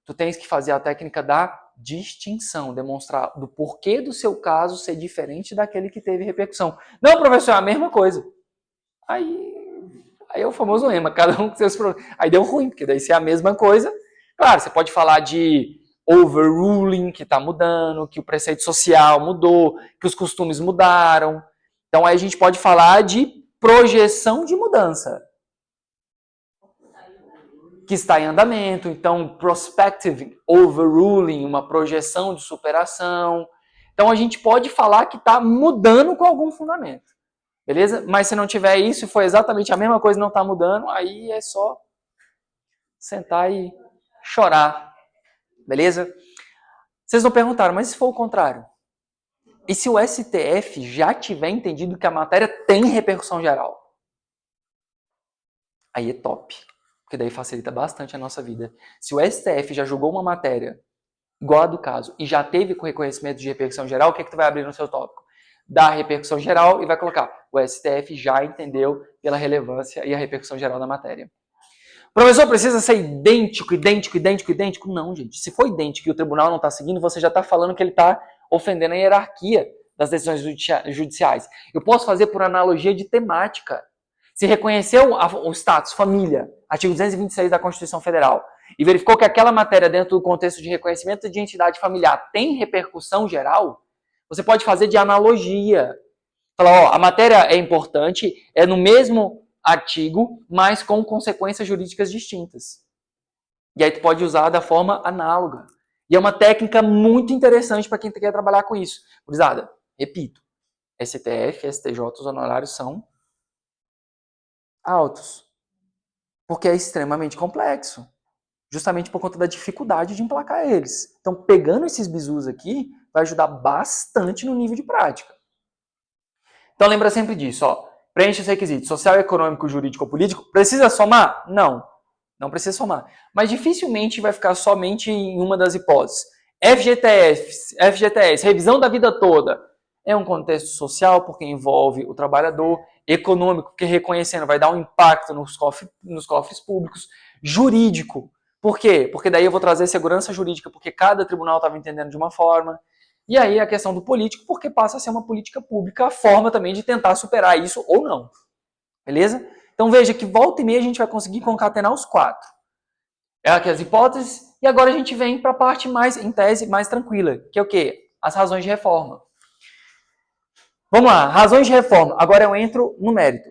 Tu tens que fazer a técnica da distinção, demonstrar do porquê do seu caso ser diferente daquele que teve repercussão. Não, professor, é a mesma coisa. Aí é o famoso lema, cada um com seus problemas. Aí deu ruim, porque daí se é a mesma coisa, claro, você pode falar de overruling, que está mudando, que o preceito social mudou, que os costumes mudaram. Então aí a gente pode falar de projeção de mudança, que está em andamento. Então, prospective overruling, uma projeção de superação. Então a gente pode falar que está mudando com algum fundamento. Beleza? Mas se não tiver isso e for exatamente a mesma coisa e não está mudando, aí é só sentar e chorar. Beleza? Vocês não perguntaram, mas se for o contrário? E se o STF já tiver entendido que a matéria tem repercussão geral? Aí é top. Porque daí facilita bastante a nossa vida. Se o STF já julgou uma matéria igual a do caso e já teve com reconhecimento de repercussão geral, o que tu vai abrir no seu tópico? Da repercussão geral e vai colocar o STF já entendeu pela relevância e a repercussão geral da matéria. Professor, precisa ser idêntico? Não, gente. Se for idêntico e o tribunal não está seguindo, você já está falando que ele está ofendendo a hierarquia das decisões judiciais. Eu posso fazer por analogia de temática. Se reconheceu o status família, artigo 226 da Constituição Federal, e verificou que aquela matéria dentro do contexto de reconhecimento de entidade familiar tem repercussão geral, você pode fazer de analogia. Fala, ó, a matéria é importante, é no mesmo artigo, mas com consequências jurídicas distintas. E aí tu pode usar da forma análoga. E é uma técnica muito interessante para quem quer trabalhar com isso. Gurizada, repito, STF, STJ, os honorários são altos. Porque é extremamente complexo. Justamente por conta da dificuldade de emplacar eles. Então, pegando esses bizus aqui, vai ajudar bastante no nível de prática. Então, lembra sempre disso, ó. Preenche os requisitos social, econômico, jurídico ou político. Precisa somar? Não. Não precisa somar. Mas dificilmente vai ficar somente em uma das hipóteses. FGTS, revisão da vida toda. É um contexto social porque envolve o trabalhador, econômico, porque reconhecendo vai dar um impacto nos cofres públicos, jurídico. Por quê? Porque daí eu vou trazer segurança jurídica, porque cada tribunal estava entendendo de uma forma. E aí a questão do político, porque passa a ser uma política pública, a forma também de tentar superar isso ou não. Beleza? Então veja que volta e meia a gente vai conseguir concatenar os quatro. É aqui as hipóteses, e agora a gente vem para a parte mais, em tese, mais tranquila, que é o quê? As razões de reforma. Vamos lá, razões de reforma. Agora eu entro no mérito.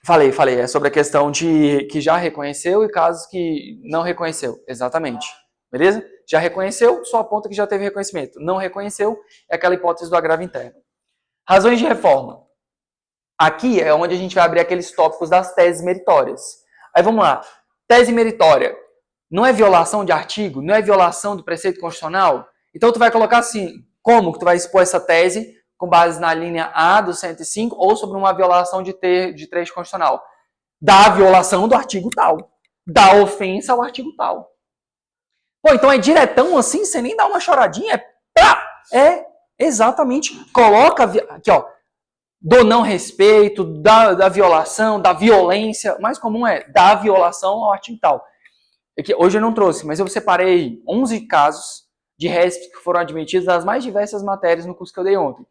Falei, é sobre a questão de que já reconheceu e casos que não reconheceu. Exatamente. Beleza? Já reconheceu, só aponta que já teve reconhecimento. Não reconheceu, é aquela hipótese do agravo interno. Razões de reforma. Aqui é onde a gente vai abrir aqueles tópicos das teses meritórias. Aí vamos lá. Tese meritória. Não é violação de artigo? Não é violação do preceito constitucional? Então tu vai colocar assim, como que tu vai expor essa tese com base na linha A do 105 ou sobre uma violação de trecho constitucional? Da violação do artigo tal. Da ofensa ao artigo tal. Pô, então é diretão assim, você nem dá uma choradinha? É exatamente. Coloca aqui, ó. Do não respeito, da violação, da violência. O mais comum é da violação ao artigo tal. Hoje eu não trouxe, mas eu separei 11 casos de RESP que foram admitidos nas mais diversas matérias no curso que eu dei ontem.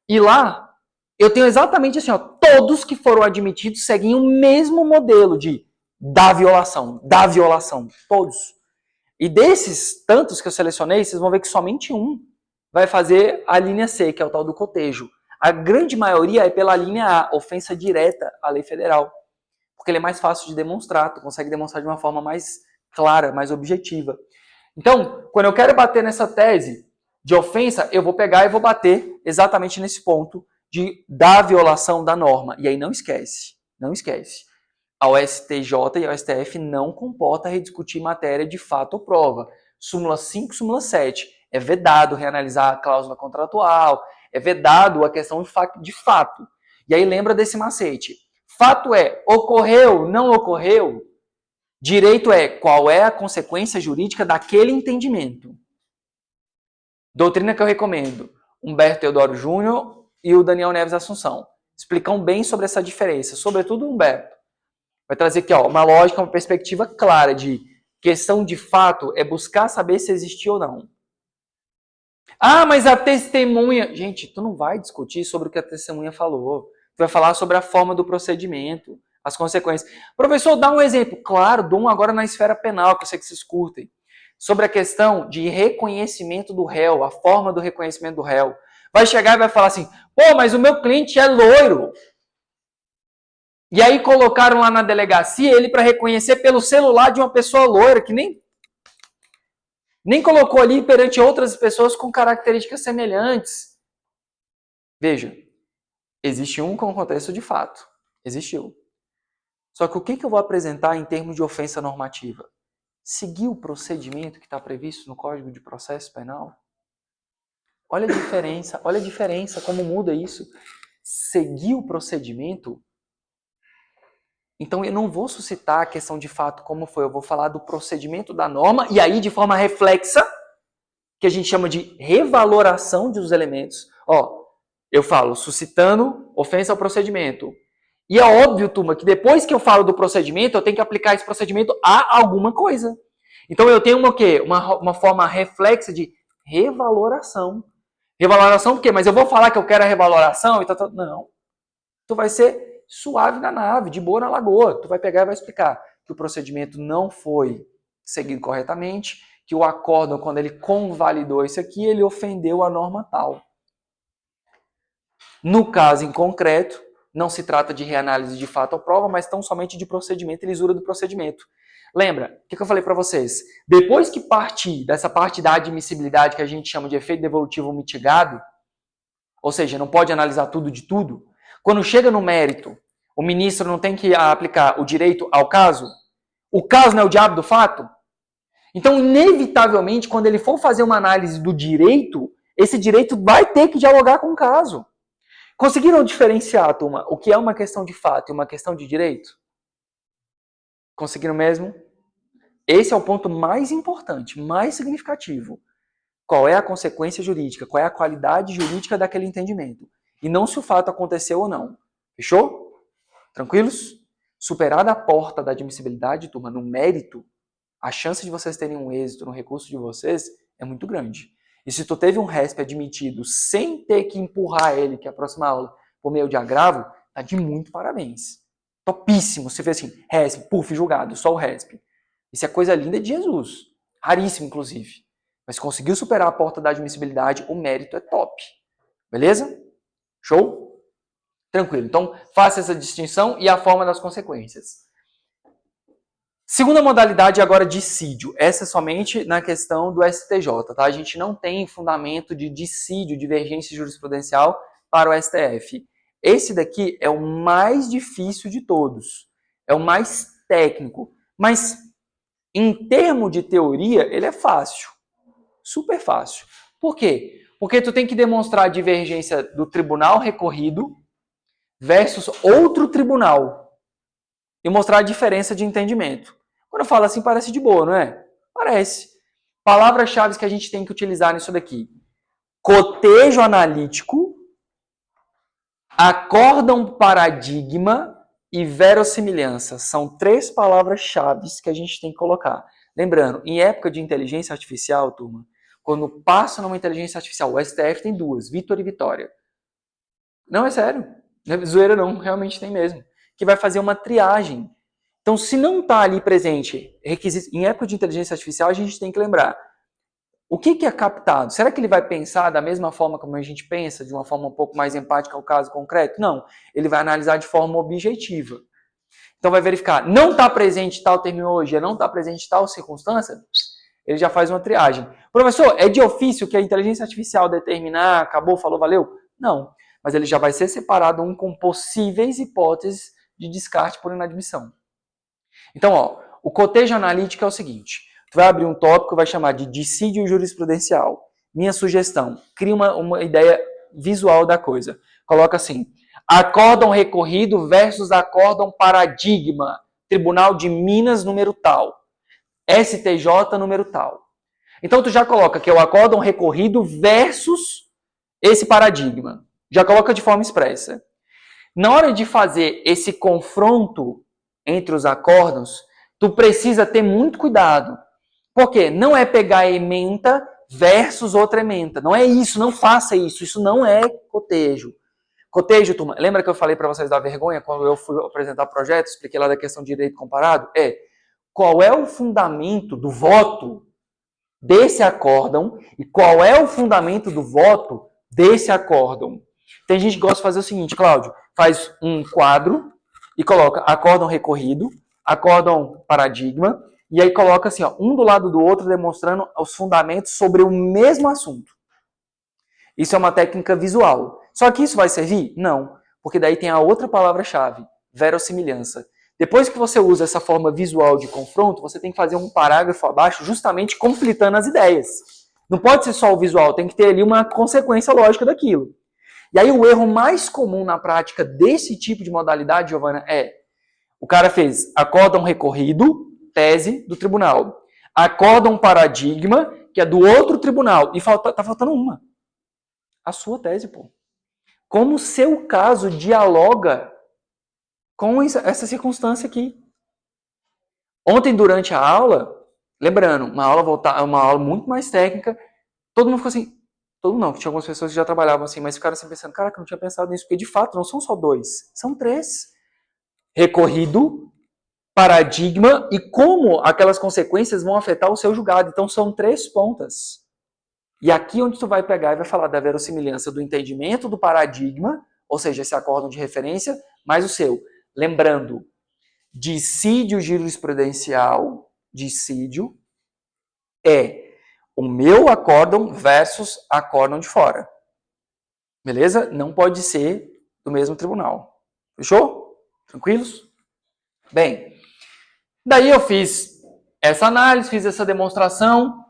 E lá, eu tenho exatamente assim, ó, todos que foram admitidos seguem o mesmo modelo de da violação, todos. E desses tantos que eu selecionei, vocês vão ver que somente um vai fazer a linha C, que é o tal do cotejo. A grande maioria é pela linha A, ofensa direta à lei federal. Porque ele é mais fácil de demonstrar, tu consegue demonstrar de uma forma mais clara, mais objetiva. Então, quando eu quero bater nessa tese de ofensa, eu vou pegar e vou bater exatamente nesse ponto da violação da norma. E aí não esquece. Ao STJ e ao STF não comporta rediscutir matéria de fato ou prova. Súmula 5, súmula 7. É vedado reanalisar a cláusula contratual, é vedado a questão de fato. E aí lembra desse macete. Fato é, ocorreu, não ocorreu? Direito é, qual é a consequência jurídica daquele entendimento? Doutrina que eu recomendo, Humberto Teodoro Júnior e o Daniel Neves Assunção. Explicam bem sobre essa diferença, sobretudo o Humberto. Vai trazer aqui ó, uma lógica, uma perspectiva clara de questão de fato é buscar saber se existiu ou não. Ah, mas a testemunha... Gente, tu não vai discutir sobre o que a testemunha falou. Tu vai falar sobre a forma do procedimento, as consequências. Professor, dá um exemplo. Claro, dou um agora na esfera penal, que eu sei que vocês curtem. Sobre a questão de reconhecimento do réu, a forma do reconhecimento do réu. Vai chegar e vai falar assim, pô, mas o meu cliente é loiro. E aí colocaram lá na delegacia ele para reconhecer pelo celular de uma pessoa loira, que nem colocou ali perante outras pessoas com características semelhantes. Veja, existe um com contexto de fato. Existiu. Só que o que eu vou apresentar em termos de ofensa normativa? Seguir o procedimento que está previsto no Código de Processo Penal? Olha a diferença, como muda isso. Seguir o procedimento. Então eu não vou suscitar a questão de fato como foi, eu vou falar do procedimento da norma e aí de forma reflexa, que a gente chama de revaloração dos elementos. Ó, eu falo suscitando ofensa ao procedimento. E é óbvio, turma, que depois que eu falo do procedimento, eu tenho que aplicar esse procedimento a alguma coisa. Então eu tenho o quê? Uma forma reflexa de revaloração. Revaloração por quê? Mas eu vou falar que eu quero a revaloração e tal. Não. Tu vai ser suave na nave, de boa na lagoa. Tu vai pegar e vai explicar que o procedimento não foi seguido corretamente, que o acórdão, quando ele convalidou isso aqui, ele ofendeu a norma tal. No caso em concreto, não se trata de reanálise de fato ou prova, mas tão somente de procedimento e lisura do procedimento. Lembra, o que eu falei para vocês? Depois que partir dessa parte da admissibilidade que a gente chama de efeito devolutivo mitigado, ou seja, não pode analisar tudo de tudo, quando chega no mérito, o ministro não tem que aplicar o direito ao caso? O caso não é o diabo do fato? Então, inevitavelmente, quando ele for fazer uma análise do direito, esse direito vai ter que dialogar com o caso. Conseguiram diferenciar, turma, o que é uma questão de fato e uma questão de direito? Conseguiram mesmo? Esse é o ponto mais importante, mais significativo. Qual é a consequência jurídica? Qual é a qualidade jurídica daquele entendimento? E não se o fato aconteceu ou não. Fechou? Tranquilos? Superada a porta da admissibilidade, turma, no mérito, a chance de vocês terem um êxito no recurso de vocês é muito grande. E se tu teve um RESP admitido sem ter que empurrar ele, que é a próxima aula, por meio de agravo, tá de muito parabéns. Topíssimo. Você vê assim, RESP, puf, julgado, só o RESP. Isso é coisa linda de Jesus. Raríssimo, inclusive. Mas conseguiu superar a porta da admissibilidade, o mérito é top. Beleza? Show? Tranquilo. Então, faça essa distinção e a forma das consequências. Segunda modalidade agora, dissídio. Essa é somente na questão do STJ, tá? A gente não tem fundamento de dissídio, divergência jurisprudencial para o STF. Esse daqui é o mais difícil de todos. É o mais técnico. Mas, em termos de teoria, ele é fácil. Super fácil. Por quê? Porque tu tem que demonstrar a divergência do tribunal recorrido versus outro tribunal e mostrar a diferença de entendimento. Quando eu falo assim, parece de boa, não é? Parece. Palavras-chave que a gente tem que utilizar nisso daqui. Cotejo analítico, acórdão paradigma e verossimilhança. São 3 palavras-chave que a gente tem que colocar. Lembrando, em época de inteligência artificial, turma, quando passa numa inteligência artificial, o STF tem 2, Vitor e Vitória. Não, é sério. Não é zoeira não, realmente tem mesmo. Que vai fazer uma triagem. Então, se não está ali presente requisito, em época de inteligência artificial, a gente tem que lembrar. O que é captado? Será que ele vai pensar da mesma forma como a gente pensa, de uma forma um pouco mais empática ao caso concreto? Não. Ele vai analisar de forma objetiva. Então, vai verificar, não está presente tal terminologia, não está presente tal circunstância, ele já faz uma triagem. Professor, é de ofício que a inteligência artificial determinar, acabou, falou, valeu? Não. Mas ele já vai ser separado um com possíveis hipóteses de descarte por inadmissão. Então, ó, o cotejo analítico é o seguinte. Tu vai abrir um tópico, vai chamar de dissídio jurisprudencial. Minha sugestão, cria uma ideia visual da coisa. Coloca assim, acórdão recorrido versus acórdão paradigma. Tribunal de Minas, número tal. STJ, número tal. Então, tu já coloca que é o acórdão recorrido versus esse paradigma. Já coloca de forma expressa. Na hora de fazer esse confronto entre os acórdãos, tu precisa ter muito cuidado. Por quê? Não é pegar a ementa versus outra ementa. Não é isso, não faça isso. Isso não é cotejo. Cotejo, turma, lembra que eu falei para vocês da vergonha quando eu fui apresentar o projeto, expliquei lá da questão de direito comparado? Qual é o fundamento do voto desse acórdão e qual é o fundamento do voto desse acórdão? Tem gente que gosta de fazer o seguinte, Cláudio, faz um quadro e coloca acórdão recorrido, acórdão paradigma, e aí coloca assim, ó, um do lado do outro, demonstrando os fundamentos sobre o mesmo assunto. Isso é uma técnica visual. Só que isso vai servir? Não, porque daí tem a outra palavra-chave, verossimilhança. Depois que você usa essa forma visual de confronto, você tem que fazer um parágrafo abaixo justamente conflitando as ideias. Não pode ser só o visual, tem que ter ali uma consequência lógica daquilo. E aí o erro mais comum na prática desse tipo de modalidade, Giovana, o cara fez acórdão recorrido, tese do tribunal. Acórdão paradigma, que é do outro tribunal. E tá faltando uma. A sua tese, pô. Como o seu caso dialoga com essa circunstância aqui. Ontem, durante a aula, lembrando, uma aula muito mais técnica, todo mundo ficou assim, todo mundo não, que tinha algumas pessoas que já trabalhavam assim, mas ficaram assim pensando, caraca, eu não tinha pensado nisso, porque de fato não são só 2, são 3. Recorrido, paradigma e como aquelas consequências vão afetar o seu julgado. Então, são 3 pontas. E aqui onde tu vai pegar e vai falar da verossimilhança do entendimento do paradigma, ou seja, esse acórdão de referência, mais o seu. Lembrando, dissídio jurisprudencial, dissídio é o meu acórdão versus acórdão de fora. Beleza? Não pode ser do mesmo tribunal. Fechou? Tranquilos? Bem, daí eu fiz essa análise, fiz essa demonstração,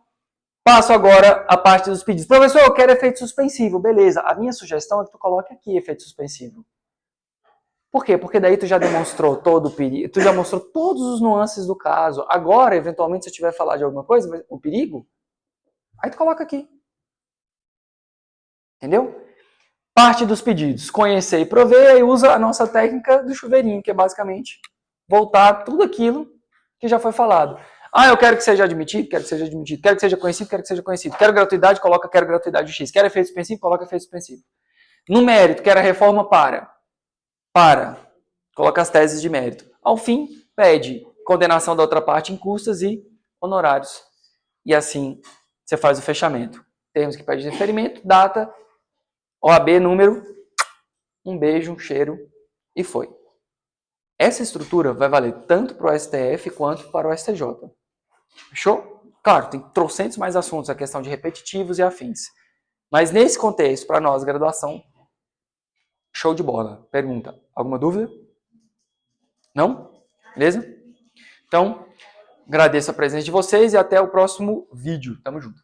passo agora a parte dos pedidos. Professor, eu quero efeito suspensivo. Beleza, a minha sugestão é que tu coloque aqui efeito suspensivo. Por quê? Porque daí tu já demonstrou todo o perigo, tu já mostrou todos os nuances do caso. Agora, eventualmente, se eu tiver que falar de alguma coisa, o perigo, aí tu coloca aqui. Entendeu? Parte dos pedidos. Conhecer e prover, e usa a nossa técnica do chuveirinho, que é basicamente voltar tudo aquilo que já foi falado. Ah, eu quero que seja admitido, quero que seja admitido. Quero que seja conhecido, quero que seja conhecido. Quero gratuidade, coloca quero gratuidade X. Quero efeito suspensivo, coloca efeito suspensivo. No mérito, quero a reforma para. Coloca as teses de mérito. Ao fim, pede condenação da outra parte em custas e honorários. E assim, você faz o fechamento. Termos que pede referimento, data, OAB, número, um beijo, um cheiro, e foi. Essa estrutura vai valer tanto para o STF quanto para o STJ. Fechou? Claro, tem trocentos mais assuntos, a questão de repetitivos e afins. Mas nesse contexto, para nós, graduação, show de bola. Pergunta, alguma dúvida? Não? Beleza? Então, agradeço a presença de vocês e até o próximo vídeo. Tamo junto.